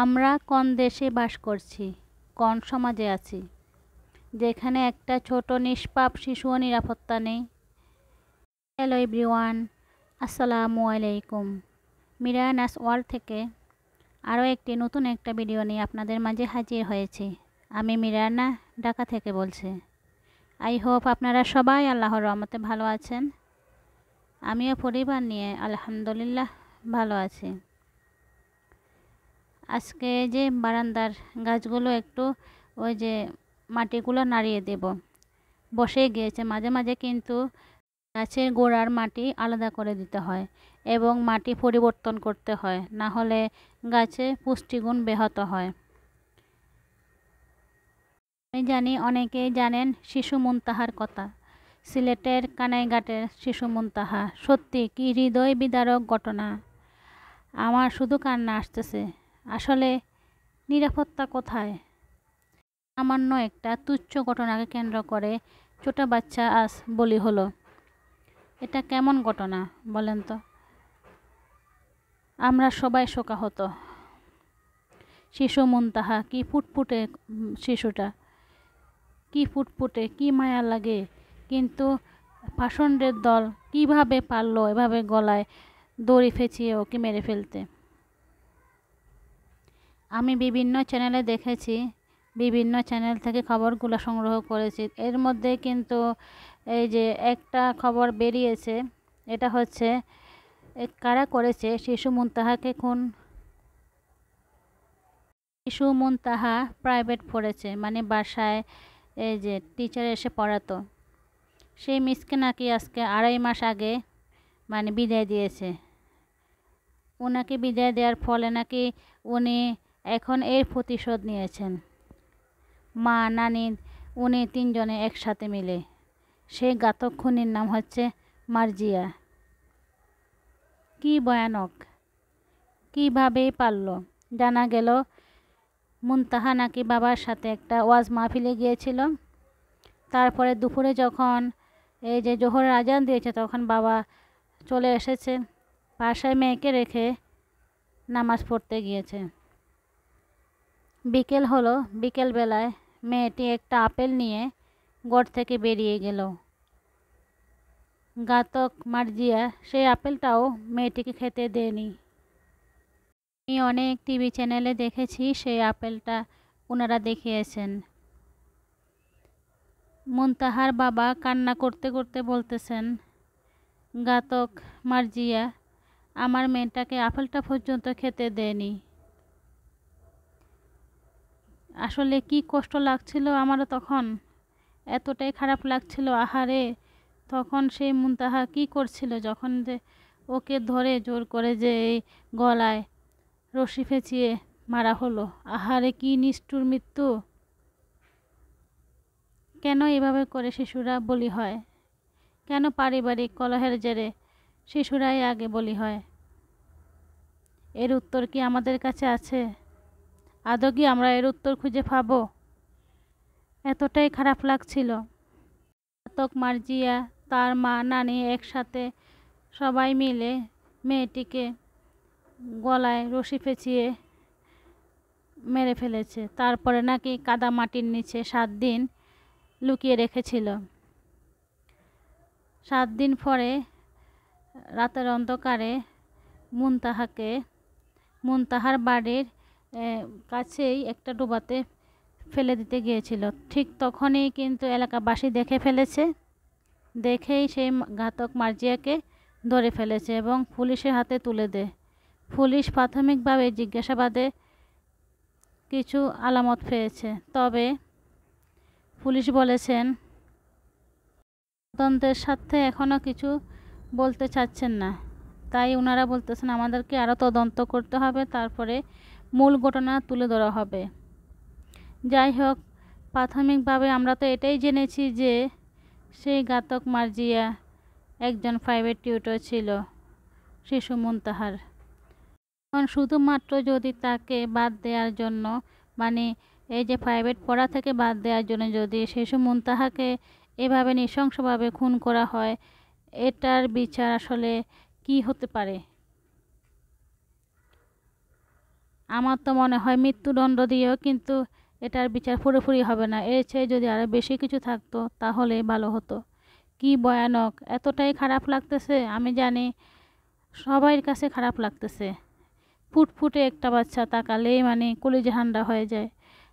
আমরা কোন দেশে বাস করছি, কোন সমাজে আছি, যেখানে একটা ছোট নিষ্পাপ শিশুও নিরাপত্তা নেই? হ্যালো এভরিওয়ান, আসসালামু আলাইকুম। মিরানাস ওয়ার্ল্ড থেকে আরও একটি নতুন একটা ভিডিও নিয়ে আপনাদের মাঝে হাজির হয়েছি। আমি মিরানা, ঢাকা থেকে বলছি। আই হোপ আপনারা সবাই আল্লাহর রহমতে ভালো আছেন। আমিও পরিবার নিয়ে আলহামদুলিল্লাহ ভালো আছি। আজকে যে বারান্দার গাছগুলো একটু ওই যে মাটিগুলো নাড়িয়ে দেব, বসে গিয়েছে। মাঝে মাঝে কিন্তু গাছের গোড়ার মাটি আলাদা করে দিতে হয় এবং মাটি পরিবর্তন করতে হয়, না হলে গাছে পুষ্টিগুণ ব্যাহত হয়। আমি জানি অনেকেই জানেন শিশু মুনতাহার কথা। সিলেটের কানাইঘাটের শিশু মুনতাহা সত্যি কি হৃদয় বিদারক ঘটনা। আমার শুধু কান্না আসতেছে। আসলে নিরাপত্তা কোথায়? সামান্য একটা তুচ্ছ ঘটনাকে কেন্দ্র করে ছোট বাচ্চা আজ বলি হলো। এটা কেমন ঘটনা বলেন তো? আমরা সবাই শোকাহত। শিশু মুনতাহা কি ফুটফুটে শিশুটা, কি ফুটফুটে, কি মায়া লাগে, কিন্তু পাষণ্ডের দল কিভাবে পারলো এভাবে গলায় দড়ি পেঁচিয়ে ওকে মেরে ফেলতে? আমি বিভিন্ন চ্যানেলে দেখেছি, বিভিন্ন চ্যানেল থেকে খবরগুলো সংগ্রহ করেছি। এর মধ্যে কিন্তু এই যে একটা খবর বেরিয়েছে, এটা হচ্ছে কারা করেছে শিশু মুনতাহাকে খুন। শিশু মুনতাহা প্রাইভেট পড়েছে, মানে বাসায় এই যে টিচার এসে পড়াতো। সেই মিসকে নাকি আজকে 2.5 মাস আগে মানে বিদায় দিয়েছে। ওনাকে বিদায় দেওয়ার ফলে নাকি উনি এখন এর প্রতিশোধ নিয়েছেন। মা, নানি, উনি 3 জনে একসাথে মিলে। সেই ঘাতক খুনির নাম হচ্ছে মার্জিয়া। কি ভয়ানক! কীভাবে পারল? জানা গেল মুনতাহা নাকি বাবার সাথে একটা ওয়াজ মাহফিলে গিয়েছিল। তারপরে দুপুরে যখন এই যে জোহরের আজান দিয়েছে, তখন বাবা চলে এসেছে, বাসায় মেয়েকে রেখে নামাজ পড়তে গিয়েছে। বিকেল হলো, বিকেলবেলায় মেয়েটি একটা আপেল নিয়ে ঘর থেকে বেরিয়ে গেল। ঘাতক মার্জিয়া সেই আপেলটাও মেয়েটিকে খেতে দেয়নি। আমি অনেক টিভি চ্যানেলে দেখেছি, সেই আপেলটা ওনারা দেখিয়েছেন। মুনতাহার বাবা কান্না করতে করতে বলতেছেন, ঘাতক মার্জিয়া আমার মেয়েটাকে আপেলটা পর্যন্ত খেতে দেয়নি। আসলে কি কষ্ট লাগছিল আমারও তখন, এতটাই খারাপ লাগছিল। আহারে, তখন সেই মুনতাহা কি করছিল যখন যে ওকে ধরে জোর করে যে এই গলায় রশি পেঁচিয়ে মারা হলো। আহারে, কি নিষ্ঠুর মৃত্যু! কেন এভাবে করে শিশুরা বলি হয়? কেন পারিবারিক কলহের জেরে শিশুরাই আগে বলি হয়? এর উত্তর কি আমাদের কাছে আছে? আদৌ কি আমরা এর উত্তর খুঁজে পাবো? এতটাই খারাপ লাগছিল। ঘাতক মার্জিয়া, তার মা, নানি একসাথে সবাই মিলে মেয়েটিকে গলায় রশি পেঁচিয়ে মেরে ফেলেছে। তারপরে নাকি কাদা মাটির নিচে 7 দিন লুকিয়ে রেখেছিল। 7 দিন পরে রাতের অন্ধকারে মুনতাহার বাড়ির কাছেই একটা ডোবাতে ফেলে দিতে গিয়েছিল। ঠিক তখনই কিন্তু এলাকাবাসী দেখে ফেলেছে। দেখেই সেই ঘাতক মার্জিয়াকে ধরে ফেলেছে এবং পুলিশের হাতে তুলে দেয়। পুলিশ প্রাথমিকভাবে জিজ্ঞাসাবাদে কিছু আলামত পেয়েছে, তবে পুলিশ বলেছেন তদন্তের স্বার্থে এখনও কিছু বলতে চাচ্ছেন না। তাই ওনারা বলতেছেন আমাদেরকে আরও তদন্ত করতে হবে, তারপরে মূল ঘটনা তুলে ধরা হবে। যাই হোক, প্রাথমিকভাবে আমরা তো এটাই জেনেছি যে সেই ঘাতক মার্জিয়া একজন প্রাইভেট টিউটর ছিল শিশু মুনতাহার। এখন শুধুমাত্র যদি তাকে বাদ দেওয়ার জন্য, মানে এই যে প্রাইভেট পড়া থেকে বাদ দেওয়ার জন্য যদি শিশু মুনতাহাকে এভাবে নৃশংসভাবে খুন করা হয়, এটার বিচার আসলে কি হতে পারে? আমার তো মনে হয় মৃত্যুদণ্ড দিয়েও কিন্তু এটার বিচার পুরোপুরি হবে না। এর চেয়ে যদি আরও বেশি কিছু থাকতো তাহলে ভালো হতো। কি ভয়ানক, এতটাই খারাপ লাগতেছে। আমি জানি সবার কাছে খারাপ লাগতেছে। ফুটফুটে একটা বাচ্চা, তাকালেই মানে কলিজা ঠান্ডা হয়ে যায়।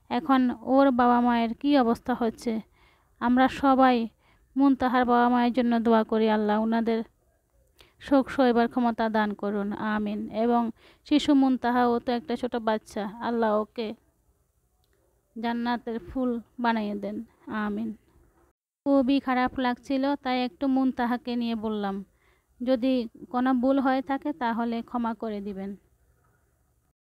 এখন ওর বাবা মায়ের কি অবস্থা হচ্ছে। আমরা সবাই মুনতাহার বাবা মায়ের জন্য দোয়া করি, আল্লাহ ওনাদের শোক সইবার ক্ষমতা দান করুন, আমিন। এবং শিশু মুনতাহা, ও তো একটা ছোট বাচ্চা, আল্লাহ ওকে জান্নাতের ফুল বানিয়ে দেন, আমিন। খুবই খারাপ লাগছিল, তাই একটু মুনতাহাকে নিয়ে বললাম, যদি কোনো ভুল হয়ে থাকে তাহলে ক্ষমা করে দিবেন।